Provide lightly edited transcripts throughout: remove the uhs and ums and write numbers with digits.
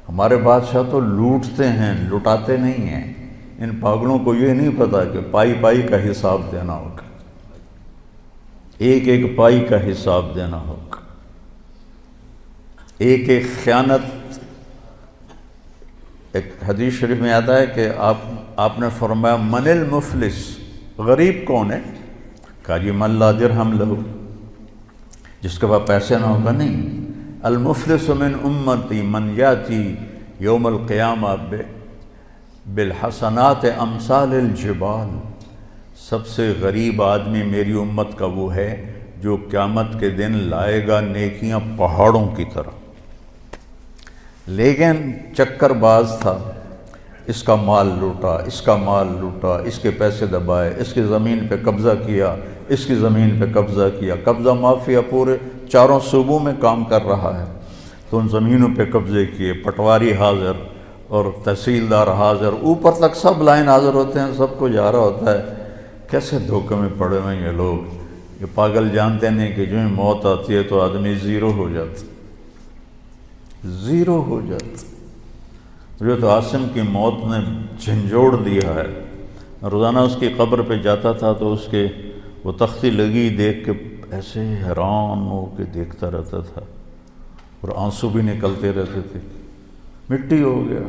ہمارے بادشاہ تو لوٹتے ہیں، لٹاتے نہیں ہیں۔ ان پاگلوں کو یہ نہیں پتا کہ پائی پائی کا حساب دینا ہوگا، ایک ایک پائی کا حساب دینا ہوگا، ایک ایک خیانت۔ ایک حدیث شریف میں آتا ہے کہ آپ نے فرمایا من المفلس، غریب کون ہے؟ کہا جی من لا درہم لہو، جس کے پاس پیسے نہ ہوگا نہیں۔ المفلس من امتی من یاتی یوم القیامہ بالحسنات امثال الجبال، سب سے غریب آدمی میری امت کا وہ ہے جو قیامت کے دن لائے گا نیکیاں پہاڑوں کی طرح، لیکن چکر باز تھا، اس کا مال لوٹا، اس کا مال لوٹا، اس کے پیسے دبائے، اس کی زمین پہ قبضہ کیا، اس کی زمین پہ قبضہ کیا، قبضہ مافیا پورے 4 صوبوں میں کام کر رہا ہے، تو ان زمینوں پہ قبضے کیے، پٹواری حاضر اور تحصیلدار حاضر، اوپر تک سب لائن حاضر ہوتے ہیں، سب کو جا رہا ہوتا ہے۔ کیسے دھوکے میں پڑے ہوئے یہ لوگ، یہ پاگل جانتے نہیں کہ جو ہی موت آتی ہے تو آدمی زیرو ہو جاتا، زیرو ہو جاتا۔ جو تو عاصم کی موت نے جھنجھوڑ دیا ہے، روزانہ اس کی قبر پہ جاتا تھا تو اس کے وہ تختی لگی دیکھ کے ایسے حیران ہو کے دیکھتا رہتا تھا، اور آنسو بھی نکلتے رہتے تھے، مٹی ہو گیا،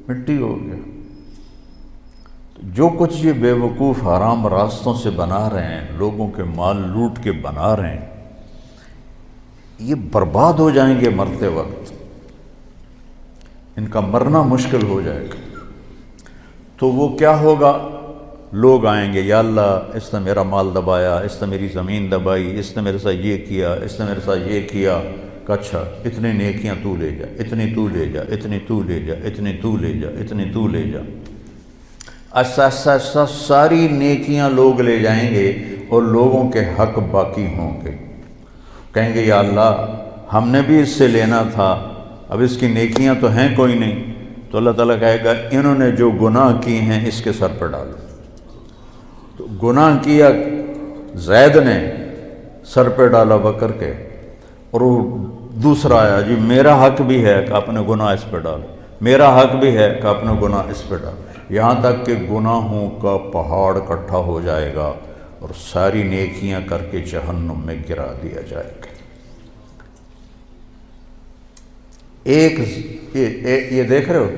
مٹی ہو گیا۔ جو کچھ یہ بے وقوف حرام راستوں سے بنا رہے ہیں، لوگوں کے مال لوٹ کے بنا رہے ہیں، یہ برباد ہو جائیں گے مرتے وقت، ان کا مرنا مشکل ہو جائے گا۔ تو وہ کیا ہوگا؟ لوگ آئیں گے، یا اللہ اس نے میرا مال دبایا، اس نے میری زمین دبائی، اس نے میرے ساتھ یہ کیا، اس نے میرے ساتھ یہ کیا، کہ اچھا اتنی نیکیاں تو لے جا، اتنی تو لے جا، اتنی تو لے جا، اتنی تو لے جا، اتنی تو لے جا۔ ایسا ایسا ایسا ساری نیکیاں لوگ لے جائیں گے، اور لوگوں کے حق باقی ہوں گے۔ کہیں گے یا اللہ ہم نے بھی اس سے لینا تھا، اب اس کی نیکیاں تو ہیں کوئی نہیں، تو اللہ تعالیٰ کہے گا انہوں نے جو گناہ کی ہیں اس کے سر پر ڈالو۔ تو گناہ کیا زید نے، سر پہ ڈالا بکر کے، اور وہ دوسرا آیا جی میرا حق بھی ہے کہ اپنے گناہ اس پہ ڈالو، میرا حق بھی ہے کہ اپنے گناہ اس پہ ڈالو، یہاں تک کہ گناہوں کا پہاڑ اکٹھا ہو جائے گا اور ساری نیکیاں کر کے جہنم میں گرا دیا جائے گا۔ ایک یہ دیکھ رہے ہو،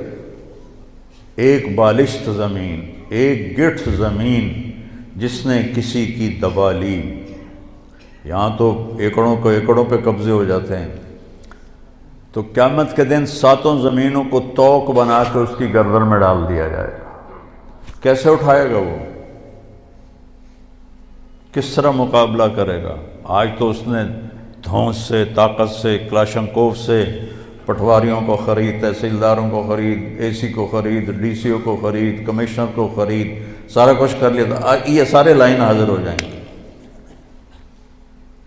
ایک بالشت زمین، ایک گٹھ زمین جس نے کسی کی دبا لی، یہاں تو ایکڑوں کو ایکڑوں پہ قبضے ہو جاتے ہیں، تو قیامت کے دن 7 زمینوں کو توق بنا کے اس کی گردن میں ڈال دیا جائے گا۔ کیسے اٹھائے گا وہ؟ کس طرح مقابلہ کرے گا؟ آج تو اس نے دھونس سے، طاقت سے، کلاشنکوف سے پٹواریوں کو خرید، تحصیلداروں کو خرید، اے سی کو خرید، ڈی سی او کو خرید، کمشنر کو خرید، سارا کچھ کر لیا تھا، یہ سارے لائن حاضر ہو جائیں گے۔